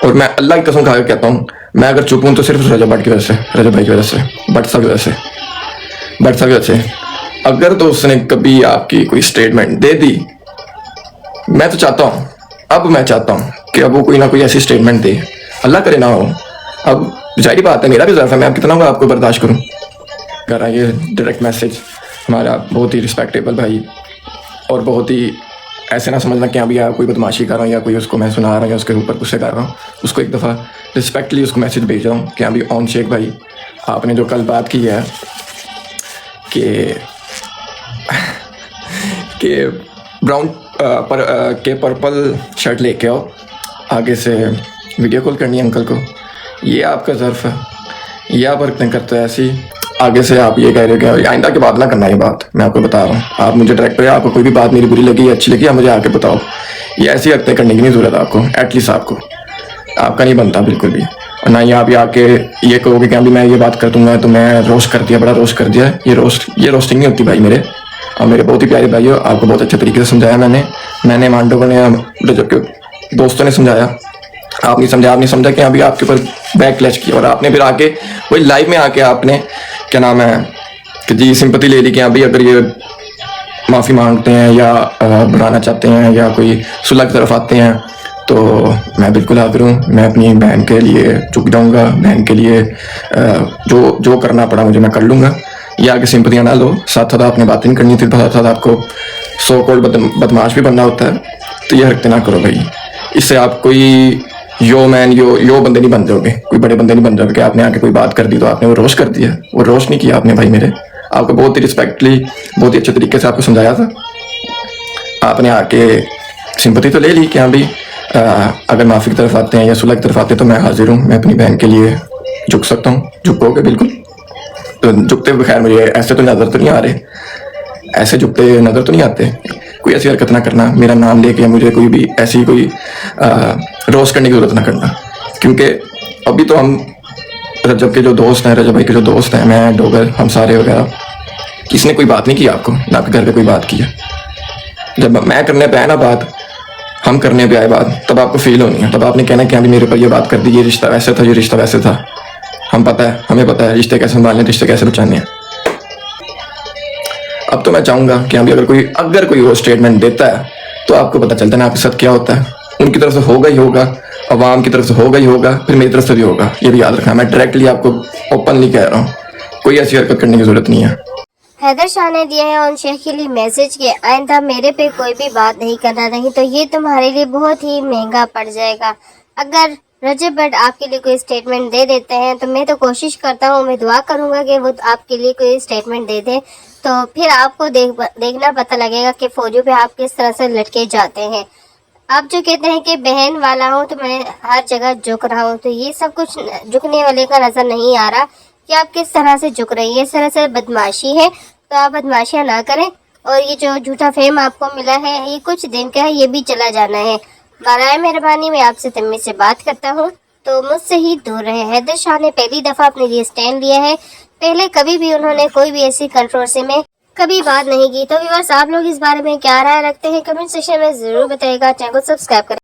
और मैं अल्लाह की कसम खा के कहता हूँ, मैं अगर चुप हूँ तो सिर्फ रजब भट्ट की वजह से, रजब भाई की वजह से, भट्ट साहब की वजह से, भट्ट साहब की वजह से। अगर तो उसने कभी आपकी कोई स्टेटमेंट दे दी, मैं तो चाहता हूँ, अब मैं चाहता हूँ कि अब वो कोई ना कोई ऐसी स्टेटमेंट दे, अल्लाह करे ना हो। अब जाहिर बात है, मेरा भी ज़र्फ है, मैं अब कितना आपको बर्दाश्त करूँ। कर ये डायरेक्ट मैसेज हमारा बहुत ही रिस्पेक्टेबल भाई, और बहुत ही ऐसे ना समझना कि अभी कोई बदमाशी कर रहा हूँ या कोई उसको मैं सुना रहा हूँ या उसके ऊपर गुस्से कर रहा हूँ। उसको एक दफ़ा रिस्पेक्टली उसको मैसेज भेज रहा हूँ कि अभी ऑन शेख भाई, आपने जो कल बात की है कि ब्राउन के पर्पल शर्ट लेके आओ, आगे से वीडियो कॉल करनी है अंकल को, ये आपका ज़र्फ है, ये आप हरकतें करते हैं ऐसी। आगे से आप ये कह रहे हो कि आइंदा के बाद ना करना ये बात, मैं आपको बता रहा हूँ। आप मुझे डायरेक्ट पे, आपको कोई भी बात मेरी बुरी लगी अच्छी लगी, आप मुझे आके बताओ। ये ऐसी हरकतें करने की नहीं ज़रूरत आपको, एटलीस्ट आपका नहीं बनता बिल्कुल भी। और ना ही आप ये आके ये कहोगे कि अभी मैं ये बात कर दूंगा तो मैं रोस्ट कर दिया, बड़ा रोस्ट कर दिया। ये रोस्टिंग नहीं होती भाई मेरे और मेरे बहुत ही प्यारे भाई हो। आपको बहुत अच्छे तरीके से समझाया मैंने मांडो ने, जबकि दोस्तों ने समझाया, आप नहीं समझा कि अभी आपके ऊपर बैक क्लच किया। और आपने फिर आके वही लाइव में आके आपने क्या नाम है कि जी सिंपैथी ले ली कि अभी अगर ये माफ़ी मांगते हैं या बुलाना चाहते हैं या कोई सुलह की तरफ आते हैं तो मैं बिल्कुल हाजिर हूँ। मैं अपनी बहन के लिए झुक जाऊँगा, बहन के लिए जो करना पड़ा मुझे मैं कर लूँगा। ये आगे सिंपतियाँ ना लो, साथ साथ आपने बातें नहीं करनी थी, साथ साथ आपको सो कॉल्ड बदमाश भी बनना होता है। तो ये हरकतें ना करो भाई, इससे आप कोई यो बंदे नहीं बन जाओगे, कोई बड़े बंदे नहीं बन जाओगे कि आपने आके कोई बात कर दी तो आपने वो रोस्ट कर दिया। वो रोस्ट नहीं किया आपने भाई मेरे, आपको बहुत ही रिस्पेक्टली बहुत ही अच्छे तरीके से आपको समझाया था। आपने आके सिंपैथी तो ले ली कि हाँ भाई अगर माफ़ी की तरफ आते हैं या सुलह की तरफ आते हैं तो मैं हाजिर हूँ, मैं अपनी बहन के लिए झुक सकता हूँ। झुकोगे बिल्कुल, तो झुकते हुए खैर मुझे ऐसे तो नज़र तो नहीं आ रहे, ऐसे झुकते नज़र तो नहीं आते। कोई ऐसी हरकत ना करना, मेरा नाम लेके मुझे कोई भी ऐसी कोई रोस्ट करने की ज़रूरत ना करना, क्योंकि अभी तो हम रजब के जो दोस्त हैं, रजब भाई के जो दोस्त हैं, मैं डोगर, हम सारे वगैरह, किसने कोई बात नहीं की आपको, ना आपके घर पे कोई बात की है। जब मैं करने पे आया ना बात, हम करने पे आए बात, तब आपको फील होनी है, तब आपने कहना कि अभी मेरे ऊपर ये बात कर दी, ये रिश्ता वैसे था, ये रिश्ता वैसे था। हमें पता है रिश्ते कैसे संभालने, रिश्ते कैसे बचाने हैं। अब तो मैं चाहूँगा कि अगर कोई वो स्टेटमेंट देता है तो आपको पता चलता है ना आपके साथ क्या होता है। उनकी तरफ से होगा ही होगा, अवाम की तरफ से होगा ही होगा, फिर मेरी तरफ से भी होगा। ये भी याद रखना, मैं डायरेक्टली आपको ओपनली कह रहा हूँ, कोई ऐसी हरकत करने की जरूरत नहीं है। हैदर शाह ने दिया है ऑन शेख के लिए मैसेज के आइंदा मेरे पे कोई भी बात नहीं करना, नहीं तो ये तुम्हारे लिए बहुत ही महंगा पड़ जाएगा। अगर रजब भट्ट आपके लिए कोई स्टेटमेंट दे देते हैं तो मैं तो कोशिश करता हूँ, मैं दुआ करूँगा कि वो आपके लिए कोई स्टेटमेंट दे दे, तो फिर आपको देखना पता लगेगा कि फौजों पे आप किस तरह से लटके जाते हैं। आप जो कहते हैं कि बहन वाला हूँ तो मैं हर जगह झुक रहा हूँ, तो ये सब कुछ झुकने वाले का नज़र नहीं आ रहा कि आप किस तरह से झुक रही है। इस तरह से बदमाशी है तो आप बदमाशियाँ ना करें। और ये जो झूठा फेम आपको मिला है ये कुछ दिन का है, ये भी चला जाना है। बराए मेहरबानी मैं आपसे तमीज़ से बात करता हूँ तो मुझसे ही दूर रहे। हैदर शाह ने पहली दफ़ा अपने लिए स्टैंड लिया है, पहले कभी भी उन्होंने कोई भी ऐसी कंट्रोवर्सी में कभी बात नहीं की। तो व्यूअर्स, आप लोग इस बारे में क्या राय रखते हैं कमेंट सेक्शन में ज़रूर बताइएगा। चैनल को सब्सक्राइब करें।